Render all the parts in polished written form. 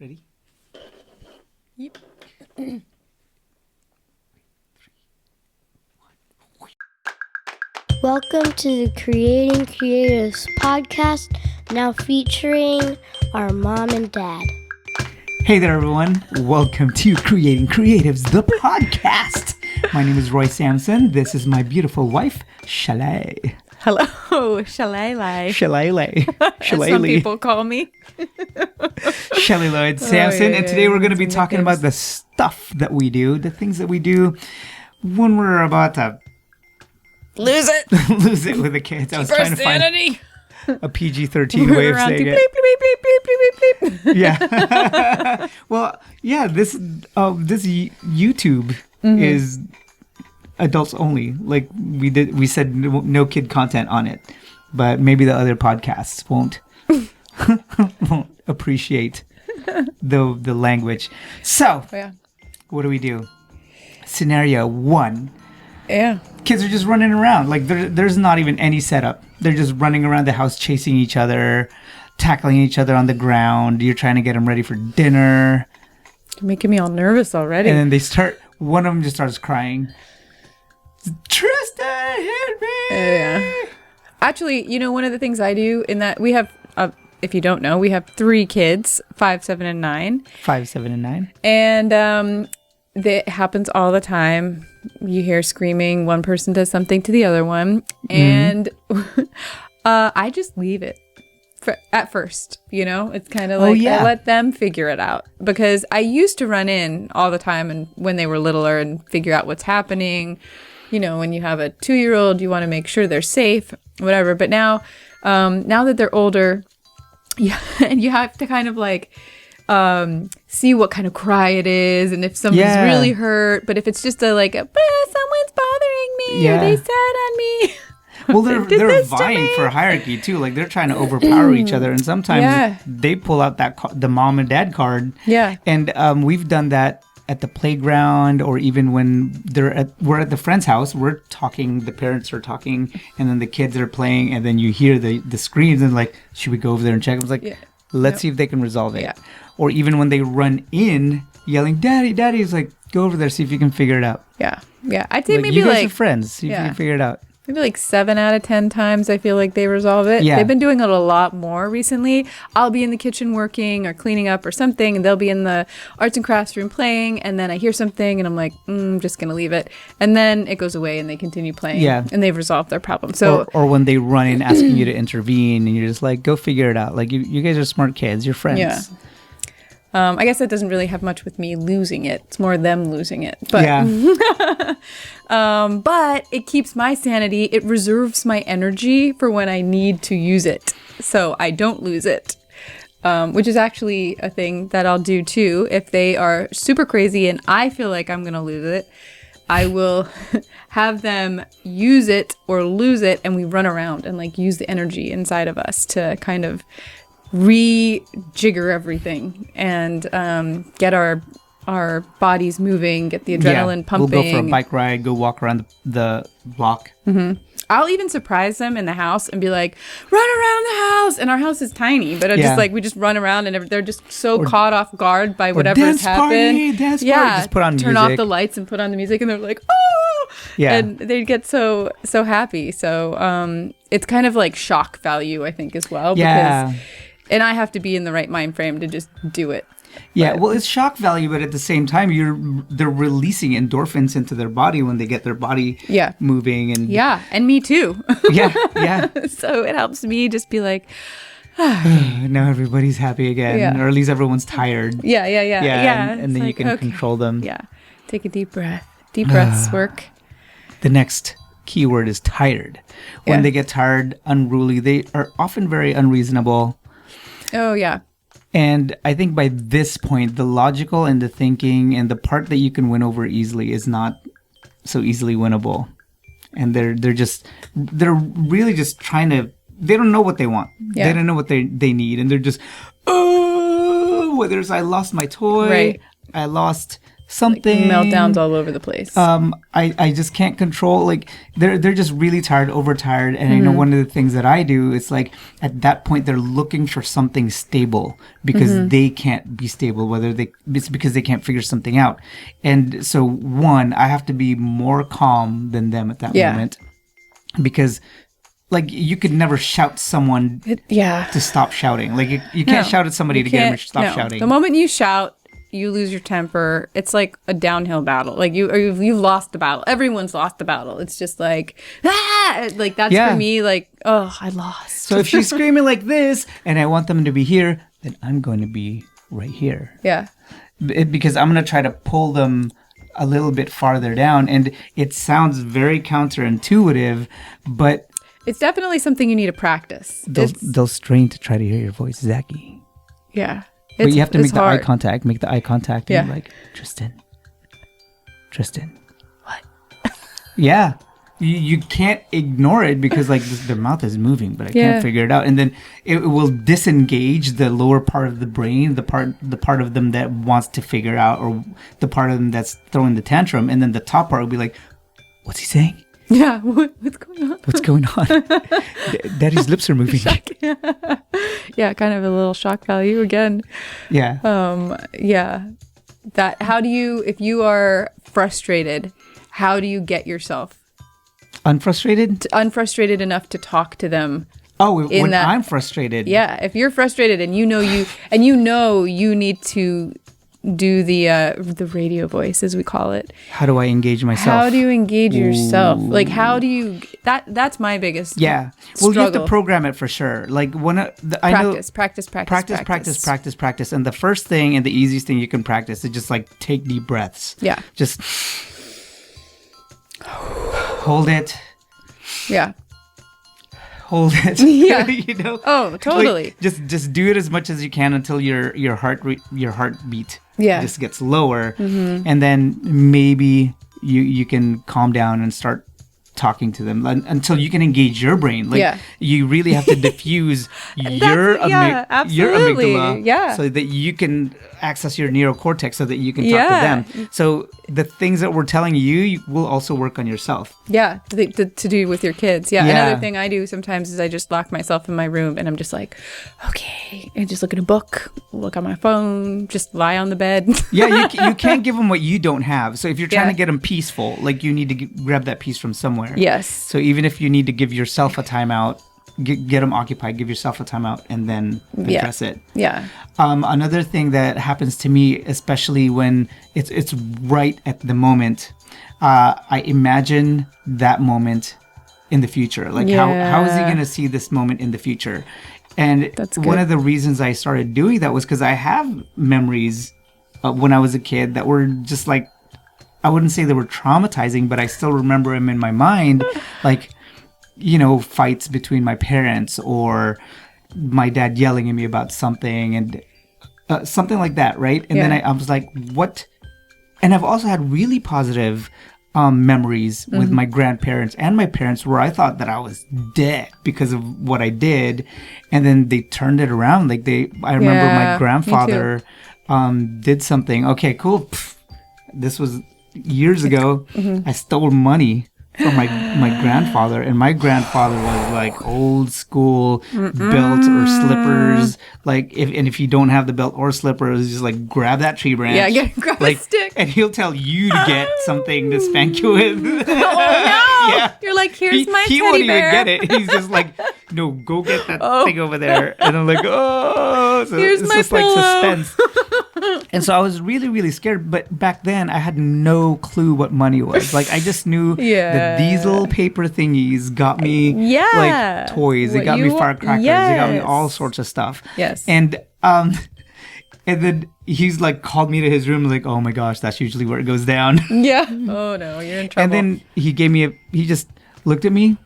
Ready? Yep. Welcome to the Creating Creatives podcast, now featuring our mom and dad. Hey there, everyone. Welcome to Creating Creatives, the podcast. My name is Roy Sampson. This is my beautiful wife, Shalay. Hello, Shalay. Shalay. As some people call me. Shelly Lloyd Sampson. yeah, And today we're going to be some talking nicknames. about the stuff that we do, the things that we do when we're about to Lose it. lose it with the kids. I was trying to find Sanity. a PG-13 way of Around saying to it. bleep, bleep, bleep, bleep, bleep, bleep. Yeah. Well, yeah, this YouTube is adults only. Like we said no kid content on it. But maybe the other podcasts won't appreciate the language. So, Yeah. what do? Scenario 1. Yeah. Kids are just running around. Like there's not even any setup. They're just running around the house chasing each other, tackling each other on the ground. You're trying to get them ready for dinner. You're making me all nervous already. And then one of them just starts crying. Tristan, hit me! Yeah. Actually, one of the things I do in that we have, if you don't know, we have 3 kids, 5, 7, and 9. 5, 7, and 9. And that happens all the time. You hear screaming, one person does something to the other one. And I just leave it at first, It's kind of like I let them figure it out. Because I used to run in all the time and when they were littler and figure out what's happening. When you have a 2-year-old, you want to make sure they're safe, whatever. But now that they're older, and you have to kind of like see what kind of cry it is and if someone's really hurt. But if it's just someone's bothering me or they sat on me. Well, they're vying for hierarchy too. Like they're trying to overpower each other, and sometimes they pull out the mom and dad card. Yeah, and we've done that at the playground, or even when we're at the friend's house. We're talking, the parents are talking, and then the kids are playing, and then you hear the screams, and like, should we go over there and check? I was like, let's see if they can resolve it. Yeah. Or even when they run in yelling, "Daddy, Daddy!" It's like, go over there, see if you can figure it out. Yeah. I'd say maybe you guys are friends. See if you can figure it out. Maybe like 7 out of 10 times I feel like they resolve it. Yeah. They've been doing it a lot more recently. I'll be in the kitchen working or cleaning up or something, and they'll be in the arts and crafts room playing, and then I hear something and I'm like, I'm just going to leave it. And then it goes away and they continue playing. Yeah. And they've resolved their problem. So or when they run in asking you to intervene and you're just like, go figure it out. Like you guys are smart kids. You're friends. Yeah. I guess that doesn't really have much with me losing it. It's more them losing it. But, but it keeps my sanity. It reserves my energy for when I need to use it. So I don't lose it, which is actually a thing that I'll do too. If they are super crazy and I feel like I'm going to lose it, I will have them use it or lose it, and we run around and like use the energy inside of us to kind of rejigger everything and get our bodies moving, get the adrenaline pumping. We'll go for a bike ride, go walk around the block. Mm-hmm. I'll even surprise them in the house and be like, run around the house. And our house is tiny, but we just run around and they're just so caught off guard by whatever has happened. Dance party. Just put on music. Turn off the lights and put on the music, and they're like, oh! Yeah. And they get so happy. So it's kind of like shock value, I think, as well. Yeah. And I have to be in the right mind frame to just do it. Yeah, well, it's shock value, but at the same time, they're releasing endorphins into their body when they get their body moving. And me too. Yeah. So it helps me just be like, now everybody's happy again, or at least everyone's tired. Yeah. And then you can control them. Yeah, take a deep breath. Deep breaths work. The next keyword is tired. When they get tired, unruly, they are often very unreasonable. Oh, yeah. And I think by this point, the logical and the thinking and the part that you can win over easily is not so easily winnable. And they're really just trying to, they don't know what they want. Yeah. They don't know what they need. And they're just, whether it's I lost my toy, I lost something. Meltdowns all over the place. I just can't control, like they're just really tired, overtired, and I know one of the things that I do is like at that point they're looking for something stable because they can't be stable, it's because they can't figure something out. And so one, I have to be more calm than them at that moment, because like you could never shout someone to stop shouting. Like you can't shout at somebody to get them to stop shouting. The moment you shout, you lose your temper. It's like a downhill battle. Like you've lost the battle. Everyone's lost the battle. It's just like, like that's for me. Like, oh, I lost. So if she's screaming like this, and I want them to be here, then I'm going to be right here. Yeah. Because I'm going to try to pull them a little bit farther down, and it sounds very counterintuitive, but it's definitely something you need to practice. They'll strain to try to hear your voice, Zachy. Yeah. But you have to make the hard. eye contact. Make the eye contact. And like, Tristan. What? Yeah. You can't ignore it because like their mouth is moving, but I can't figure it out. And then it will disengage the lower part of the brain, the part of them that wants to figure out, or the part of them that's throwing the tantrum. And then the top part will be like, what's he saying? Yeah, what's going on? What's going on? Daddy's lips are moving. Yeah, kind of a little shock value again. Yeah. Yeah. How do you, if you are frustrated, how do you get yourself unfrustrated enough to talk to them? Oh, when I'm frustrated. Yeah, if you're frustrated and you know you need to do the radio voice, as we call it. How do I engage myself? How do you engage yourself? Like, how do you that's my biggest well, struggle. you have to program it for sure. Like practice. And the first thing and the easiest thing you can practice is just like take deep breaths. Yeah. Just hold it. Yeah. Hold it. Yeah. You know? Oh, totally. Like, just do it as much as you can until your heartbeat just gets lower, and then maybe you can calm down and start talking to them until you can engage your brain. Like you really have to diffuse your amygdala so that you can access your neocortex so that you can talk to them. So the things that we're telling you will also work on yourself. Yeah, to do with your kids. Yeah. Another thing I do sometimes is I just lock myself in my room and I'm just like, okay, and just look at a book, look on my phone, just lie on the bed. You can't give them what you don't have. So if you're trying to get them peaceful, like you need to grab that peace from somewhere. Yes. So even if you need to give yourself a timeout, get them occupied, give yourself a timeout, and then address it. Yeah. Another thing that happens to me, especially when it's right at the moment, I imagine that moment in the future. Like how is he going to see this moment in the future? And one of the reasons I started doing that was because I have memories when I was a kid that were just like, I wouldn't say they were traumatizing, but I still remember them in my mind, like, you know, fights between my parents or my dad yelling at me about something and something like that, right? And then I was like, what? And I've also had really positive memories with my grandparents and my parents where I thought that I was dead because of what I did. And then they turned it around. Like I remember my grandfather did something. Okay, cool. Pfft. This was years ago. I stole money from my grandfather, and my grandfather was like old school belt or slippers. Like if you don't have the belt or slippers, just like grab that tree branch. Yeah, grab a stick. And he'll tell you to get something to spank you with. Oh no! Yeah. You're like, here's my teddy bear. He won't even get it. He's just like, no, go get that thing over there. And I'm like, oh, so here's it's my just pillow. like suspense. And so I was really, really scared. But back then, I had no clue what money was. Like, I just knew that these little paper thingies got me like toys. They got me firecrackers. They got me all sorts of stuff. Yes. And then he's like called me to his room, like, oh my gosh, that's usually where it goes down. Yeah. Oh no, you're in trouble. And then he just looked at me,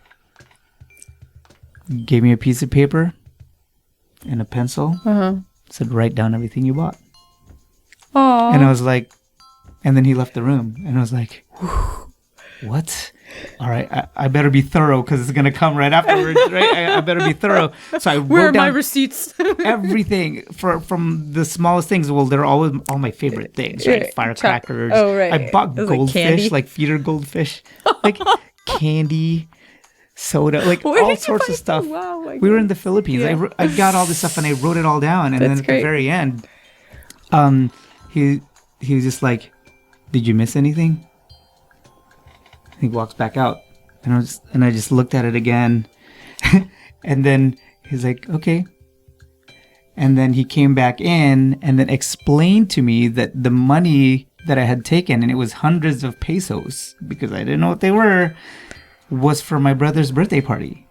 gave me a piece of paper and a pencil, said, write down everything you bought. Aww. And I was like, and then he left the room, and I was like, what? all right, I better be thorough because it's going to come right afterwards, right? I better be thorough. So I Where wrote are my down receipts? everything from the smallest things. Well, they're always all my favorite things, right? Right. Firecrackers. Oh, right. I bought It was like goldfish, candy? like feeder goldfish, like candy, soda, like Where all did you sorts find of stuff. that? Wow, my We were in goodness. the Philippines. Yeah. I got all this stuff and I wrote it all down. And That's then at great. the very end, he was just like, "Did you miss anything?" He walks back out, and I just looked at it again, and then he's like, "Okay." And then he came back in and then explained to me that the money that I had taken, and it was hundreds of pesos because I didn't know what they were, was for my brother's birthday party.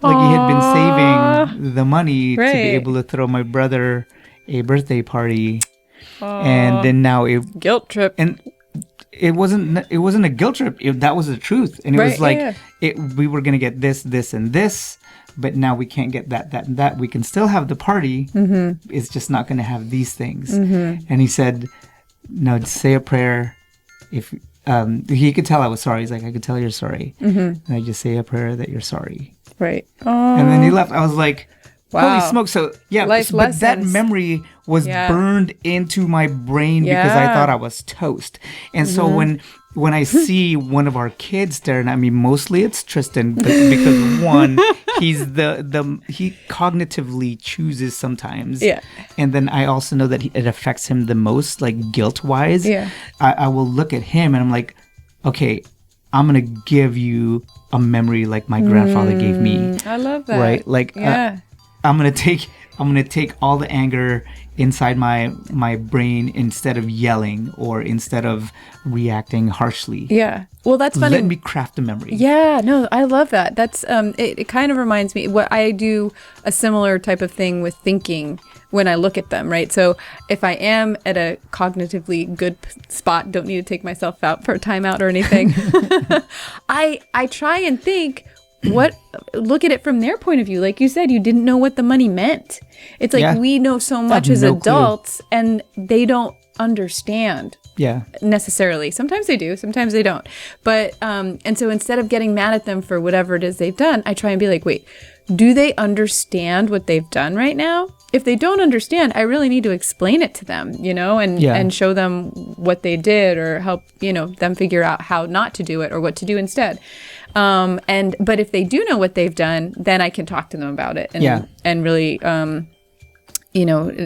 Like he had been saving the money to be Right. able to throw my brother a birthday party, and then now Guilt trip. it wasn't a guilt trip. That was the truth, and it Right, was like yeah. we were gonna get this, and this, but now we can't get that, and that. We can still have the party. Mm-hmm. It's just not gonna have these things. Mm-hmm. And he said, "No, just say a prayer." If he could tell I was sorry, he's like, "I could tell you're sorry." Mm-hmm. And I just say a prayer that you're sorry. Right. And then he left. I was like, Wow. holy smoke. So, yeah, Life but that lessons. memory was Yeah. burned into my brain because I Yeah. thought I was toast. And so when I see one of our kids staring at me, mostly it's Tristan, but because one, he cognitively chooses sometimes. Yeah. And then I also know that it affects him the most, like guilt-wise. Yeah. I will look at him and I'm like, okay, I'm going to give you a memory like my grandfather gave me. I love that. Right? Like, yeah. I'm gonna take all the anger inside my brain instead of yelling or instead of reacting harshly. Yeah. Well, that's funny. Let me craft a memory. Yeah, no, I love that. That's it kind of reminds me what I do a similar type of thing with thinking when I look at them, right? So if I am at a cognitively good spot, don't need to take myself out for a timeout or anything. I try and think look at it from their point of view. Like you said, you didn't know what the money meant. It's like Yeah. we know so much as no clue. adults and they don't understand Yeah. necessarily. Sometimes they do, sometimes they don't. But and so instead of getting mad at them for whatever it is they've done, I try and be like, wait, do they understand what they've done right now? If they don't understand, I really need to explain it to them, and show them what they did or help, them figure out how not to do it or what to do instead. But if they do know what they've done, then I can talk to them about it and really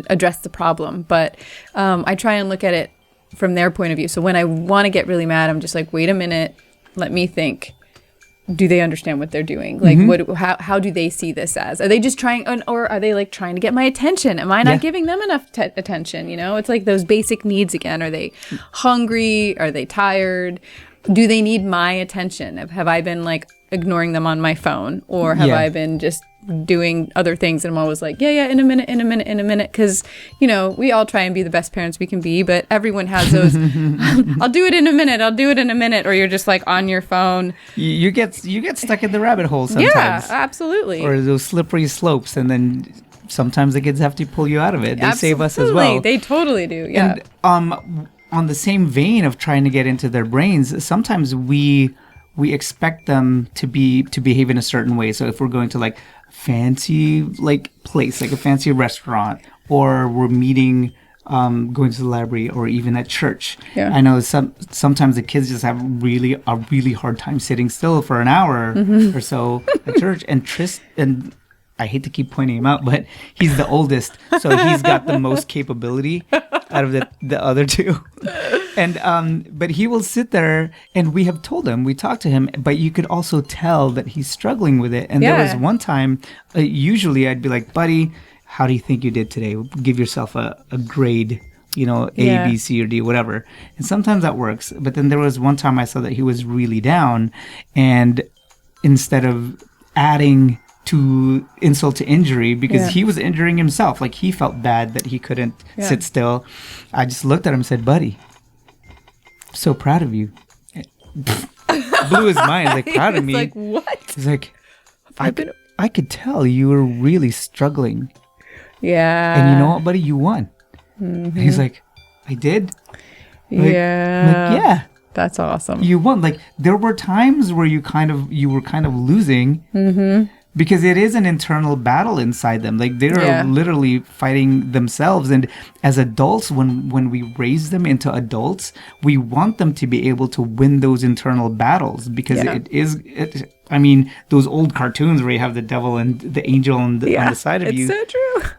address the problem. But I try and look at it from their point of view. So when I want to get really mad, I'm just like, wait a minute, let me think. Do they understand what they're doing? Like, how do they see this as? Are they just trying, or are they like trying to get my attention? Am I not giving them enough attention? It's like those basic needs again. Are they hungry? Are they tired? Do they need my attention? Have I been like ignoring them on my phone, or have I been just doing other things? And I'm always like, yeah, in a minute. Because, we all try and be the best parents we can be, but everyone has those, I'll do it in a minute. Or you're just like on your phone. You get stuck in the rabbit hole sometimes. Yeah, absolutely. Or those slippery slopes, and then sometimes the kids have to pull you out of it. They save us as well. They totally do. Yeah. And on the same vein of trying to get into their brains, sometimes we expect them to behave in a certain way. So if we're going to like fancy like place, like a fancy restaurant, or we're meeting going to the library, or even at church. Yeah. I know sometimes the kids just have a really hard time sitting still for an hour or so at church. And I hate to keep pointing him out, but he's the oldest, so he's got the most capability out of the other two. And but he will sit there, and we talked to him, but you could also tell that he's struggling with it. And there was one time, usually I'd be like, buddy, how do you think you did today? Give yourself a grade, A, B, C, or D, whatever. And sometimes that works. But then there was one time I saw that he was really down, and instead of adding to insult to injury, because he was injuring himself, like he felt bad that he couldn't sit still, I just looked at him and said, buddy, I'm so proud of you. Blew his mind, like, proud of me. Like, what? He's like, I could tell you were really struggling. Yeah. And you know what, buddy? You won. And he's like, I did? Yeah. I'm like, yeah. That's awesome. You won. Like, there were times where you were kind of losing. Mm-hmm. Because it is an internal battle inside them. Like, they're literally fighting themselves. And as adults, when we raise them into adults, we want them to be able to win those internal battles. Because I mean, those old cartoons where you have the devil and the angel on the side of you. It's so true.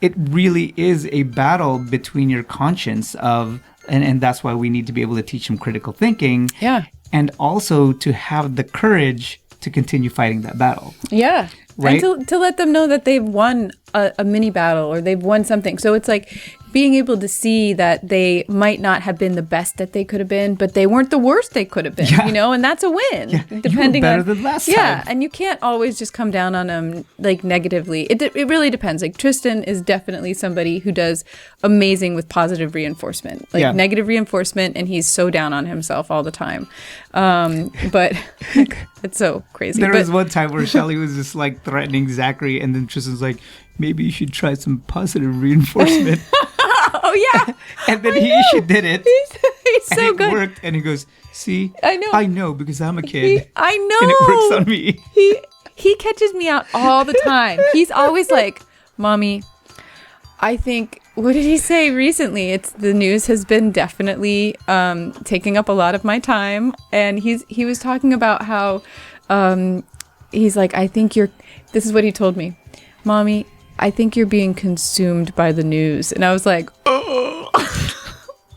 It really is a battle between your conscience and that's why we need to be able to teach them critical thinking. Yeah. And also to have the courage to continue fighting that battle. Yeah. Right? And to let them know that they've won a mini battle or they've won something. So it's like being able to see that they might not have been the best that they could have been, but they weren't the worst they could have been, you know, and that's a win. Yeah. Depending you were better on than last yeah, time. and you can't always just come down on them like negatively. It really depends. Like Tristan is definitely somebody who does amazing with positive reinforcement, like negative reinforcement, and he's so down on himself all the time. But it's so crazy. There was one time where Shelly was just like threatening Zachary, and then Tristan's like, maybe you should try some positive reinforcement. Oh yeah. And then she did it. He's so and it good. worked. And he goes, see, I know because I'm a kid. I know. And it works on me. He catches me out all the time. He's always like, Mommy, I think, what did he say recently? It's the news has been definitely taking up a lot of my time. And he was talking about how he's like, I think this is what he told me. Mommy, I think you're being consumed by the news. And I was like, oh,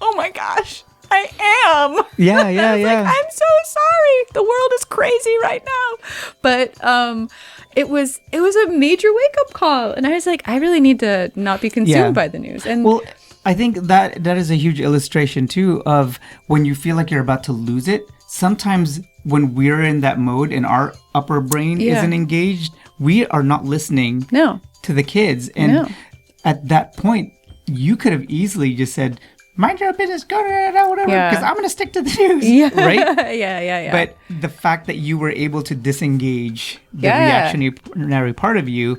oh my gosh, I am. Yeah. Like, I'm so sorry. The world is crazy right now. But it was a major wake up call. And I was like, I really need to not be consumed by the news. And well, I think that is a huge illustration too of when you feel like you're about to lose it. Sometimes when we're in that mode and our upper brain isn't engaged, we are not listening to the kids. And at that point, you could have easily just said, mind your business, go whatever, because I'm going to stick to the news, right? Yeah. But the fact that you were able to disengage the reactionary part of you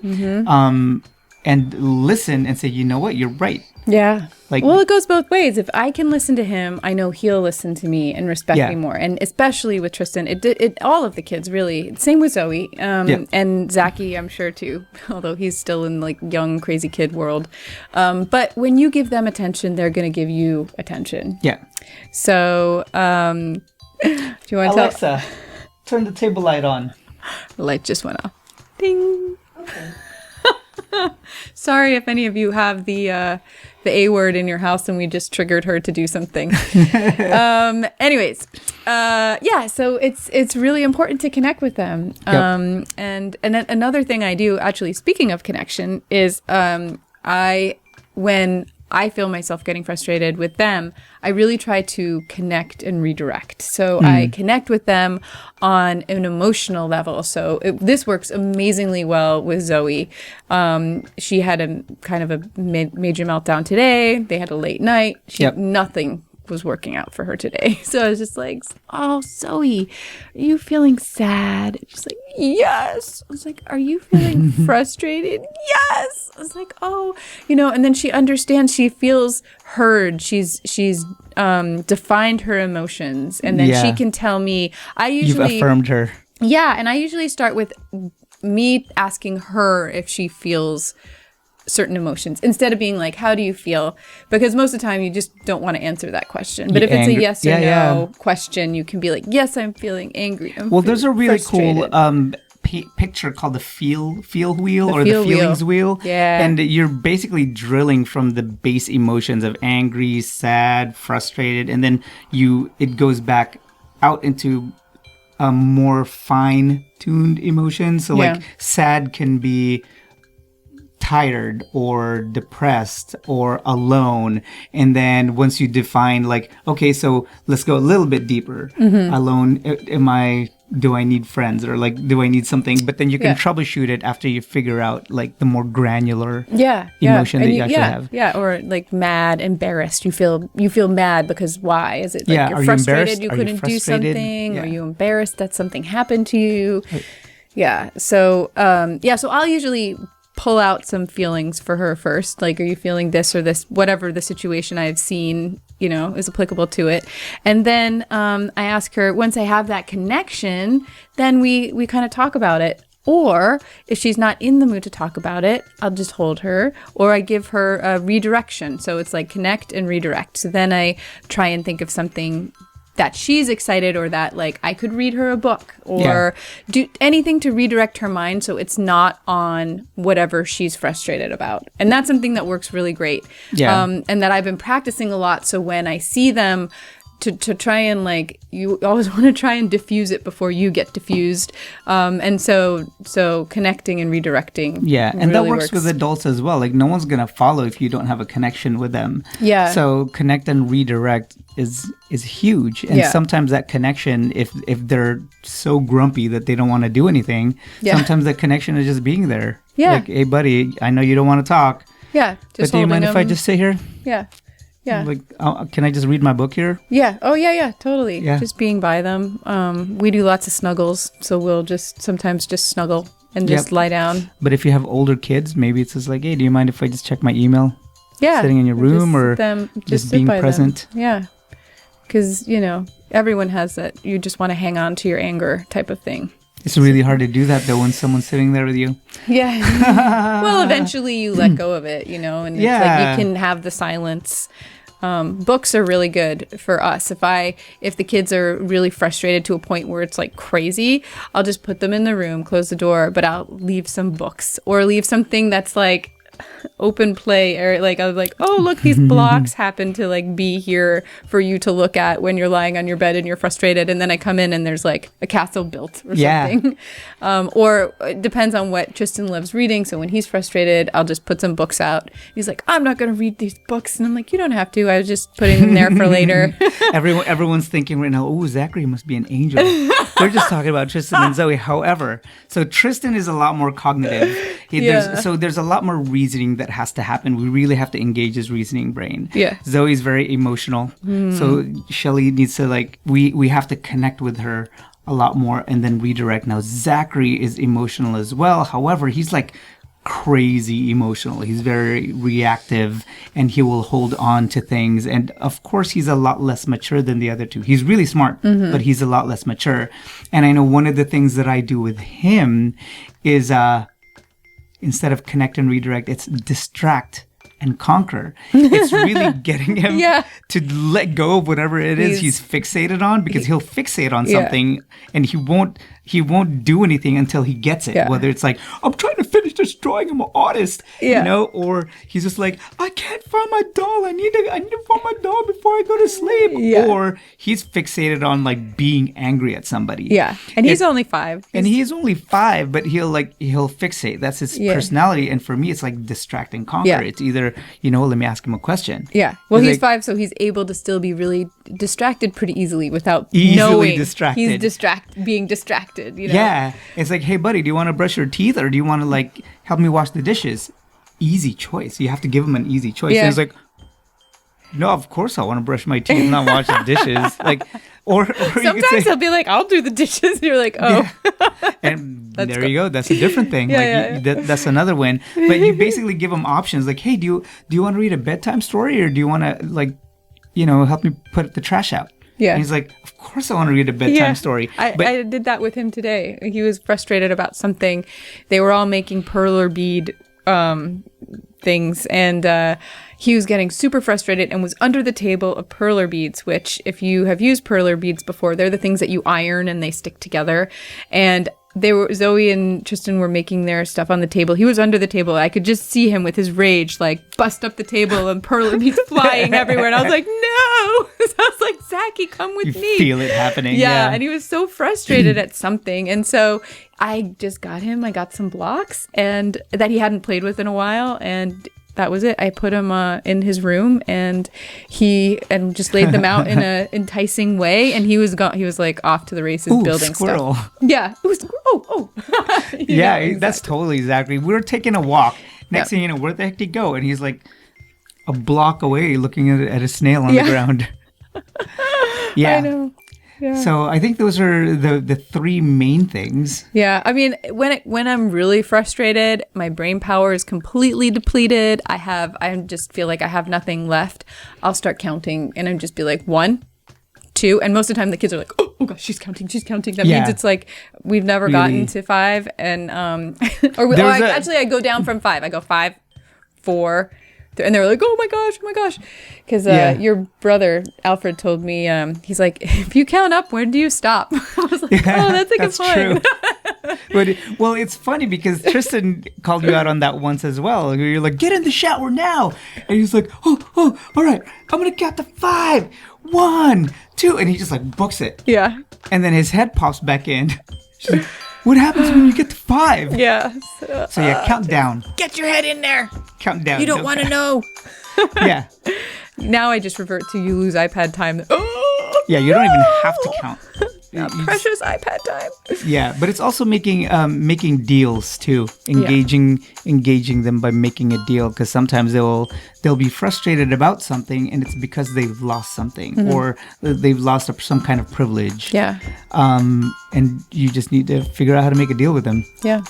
and listen and say, you know what, you're right. Yeah. Like, well, it goes both ways. If I can listen to him, I know he'll listen to me and respect me more. And especially with Tristan, it all of the kids really. Same with Zoe and Zachy, I'm sure too. Although he's still in like young crazy kid world. But when you give them attention, they're going to give you attention. Yeah. So, do you want to Alexa, turn the table light on. The light just went off. Ding. Okay. Sorry if any of you have the A word in your house and we just triggered her to do something. Anyways, so it's really important to connect with them. And another thing I do, actually, speaking of connection, is when I feel myself getting frustrated with them, I really try to connect and redirect. So I connect with them on an emotional level. So this works amazingly well with Zoe. She had a kind of a major meltdown today. They had a late night. Nothing was working out for her today. So I was just like, oh, Zoe, are you feeling sad? And she's like, yes. I was like, are you feeling frustrated? Yes. I was like, oh, and then she understands, she feels heard. She's defined her emotions. And then she can tell me, you've affirmed her. Yeah. And I usually start with me asking her if she feels certain emotions instead of being like, how do you feel? Because most of the time you just don't want to answer that question. But if it's a yes or no question, you can be like, yes, I'm feeling angry. There's a really cool picture called the feel wheel or the feelings wheel. Yeah. And you're basically drilling from the base emotions of angry, sad, frustrated, and then it goes back out into more fine-tuned emotions. So like sad can be tired or depressed or alone. And then once you define like, okay, so let's go a little bit deeper. Alone, do I need friends, or like, do I need something? But then you can troubleshoot it after you figure out like the more granular emotion that you actually have. Yeah. Or like mad, embarrassed. You feel mad because why? Is it like you're frustrated you couldn't do something? Are you embarrassed that something happened to you? Yeah. So, so I'll usually pull out some feelings for her first. Like, are you feeling this or this, whatever the situation I've seen, is applicable to it. And then I ask her, once I have that connection, then we kind of talk about it. Or if she's not in the mood to talk about it, I'll just hold her, or I give her a redirection. So it's like connect and redirect. So then I try and think of something that she's excited, or that like I could read her a book, or do anything to redirect her mind so it's not on whatever she's frustrated about. And that's something that works really great. And that I've been practicing a lot. So when I see them, to try and like, you always want to try and diffuse it before you get diffused. And so connecting and redirecting. Yeah. And really that works with adults as well. Like no one's going to follow if you don't have a connection with them. Yeah. So connect and redirect is huge. And sometimes that connection, if they're so grumpy that they don't want to do anything, sometimes the connection is just being there. Yeah. Like, hey buddy, I know you don't want to talk. Yeah. But do you mind if I just sit here? Yeah. Yeah. Like, can I just read my book here? Yeah. Oh, yeah, totally. Yeah. Just being by them. We do lots of snuggles, so we'll sometimes just snuggle and just lie down. But if you have older kids, maybe it's just like, hey, do you mind if I just check my email? Yeah. Sitting in your room, or just being present? Them. Yeah. Because, everyone has that. You just want to hang on to your anger type of thing. It's really hard to do that, though, when someone's sitting there with you. Yeah. Well, eventually you let go of it, and it's like you can have the silence. Books are really good for us. If the kids are really frustrated to a point where it's like crazy, I'll just put them in the room, close the door, but I'll leave some books, or leave something that's like open play, or like I was like, oh look, these blocks happen to like be here for you to look at when you're lying on your bed and you're frustrated, and then I come in and there's like a castle built or something. Or it depends on what Tristan loves reading. So when he's frustrated, I'll just put some books out. He's like, I'm not gonna read these books, and I'm like, you don't have to. I was just putting them there for later. Everyone's thinking right now, oh, Zachary must be an angel. We're just talking about Tristan and Zoe. However, so Tristan is a lot more cognitive. There's a lot more reasoning that has to happen. We really have to engage his reasoning brain. Yeah. Zoe's very emotional. So Shelly needs to we have to connect with her a lot more and then redirect. Now Zachary is emotional as well. However, he's like crazy emotional. He's very reactive, and he will hold on to things. And of course, he's a lot less mature than the other two. He's really smart, but he's a lot less mature. And I know one of the things that I do with him is instead of connect and redirect, it's distract and conquer. It's really getting him to let go of whatever it is he's fixated on, because he'll fixate on something and he won't do anything until he gets it. Whether it's like, I'm trying to finish this drawing, I'm an artist, or he's just like, I can't find my doll. I need to find my doll before I go to sleep. Or he's fixated on like being angry at somebody. Yeah. And he's only 5. And he's only 5, but he'll fixate. That's his personality. And for me, it's like distract and conquer. It's either, let me ask him a question. Yeah. Well, he's 5, so he's able to still be really distracted pretty easily without knowing distracted. He's being distracted. Yeah. It's like, hey, buddy, do you want to brush your teeth, or do you want to like help me wash the dishes? Easy choice. You have to give him an easy choice. And he's like, no, of course I want to brush my teeth and not wash the dishes. Like, or sometimes he'll be like, I'll do the dishes. And you're like, oh. Yeah. And there you go. That's a different thing. That's another win. But you basically give him options. Like, hey, do you want to read a bedtime story, or do you want to like, help me put the trash out? Yeah. And he's like, of course I want to read a bedtime story. I did that with him today. He was frustrated about something. They were all making perler bead things, and he was getting super frustrated and was under the table of perler beads, which if you have used perler beads before, they're the things that you iron and they stick together. And Zoe and Tristan were making their stuff on the table. He was under the table. I could just see him with his rage, like bust up the table and perler beads flying everywhere. And I was like, no! So I was like, Zachy, come with me. You feel it happening. Yeah. And he was so frustrated at something. And so I just got some blocks and that he hadn't played with in a while. And that was it. I put him in his room, and just laid them out in a enticing way. And he was like off to the races, building squirrel. stuff. Yeah. Ooh, oh. Yeah, exactly. That's totally Zachary. We were taking a walk. Next thing you know, where the heck did he go? And he's like a block away, looking at a snail on the ground. I know. So I think those are the three main things. Yeah, I mean, when I'm really frustrated, my brain power is completely depleted. I just feel like I have nothing left. I'll start counting, and I'm just be like 1, 2, and most of the time the kids are like, oh gosh, she's counting. That means it's like we've never gotten to 5, and actually I go down from 5. I go 5, 4. And they're like, oh my gosh. Because your brother, Alfred, told me, he's like, if you count up, where do you stop? I was like, oh, that's a good point. Well, it's funny because Tristan called you out on that once as well. You're like, get in the shower now. And he's like, oh, all right, I'm going to count to 5. 1, 2. And he just like books it. Yeah. And then his head pops back in. She's like, what happens when you get to 5? Yeah. So count down. Get your head in there. Count down. You don't want to know. Yeah. Now I just revert to you lose iPad time. Yeah, you don't even have to count. Precious iPad time. Yeah, but it's also making deals too, engaging them by making a deal, because sometimes they'll be frustrated about something, and it's because they've lost something or they've lost some kind of privilege. Yeah. And you just need to figure out how to make a deal with them. Yeah.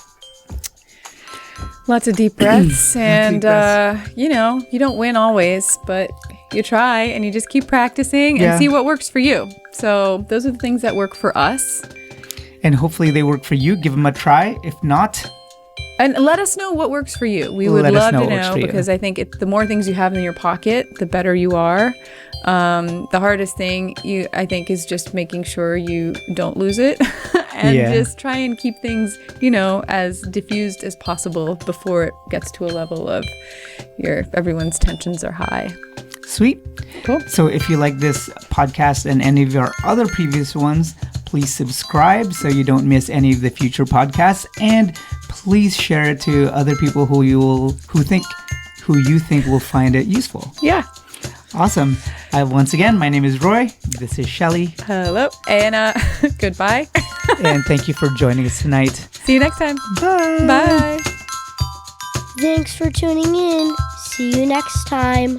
Lots of deep breaths, and you don't win always, but you try and you just keep practicing and see what works for you. So those are the things that work for us. And hopefully they work for you. Give them a try. If not, and let us know what works for you. We would love to know, because I think the more things you have in your pocket, the better you are. The hardest thing I think is just making sure you don't lose it and just try and keep things, as diffused as possible before it gets to a level of everyone's tensions are high. Sweet. Cool. So if you like this podcast and any of our other previous ones, please subscribe so you don't miss any of the future podcasts, and please share it to other people who you think will find it useful. Yeah. Awesome. Once again, my name is Roy. This is Shelly. Hello. And goodbye. And thank you for joining us tonight. See you next time. Bye. Bye. Thanks for tuning in. See you next time.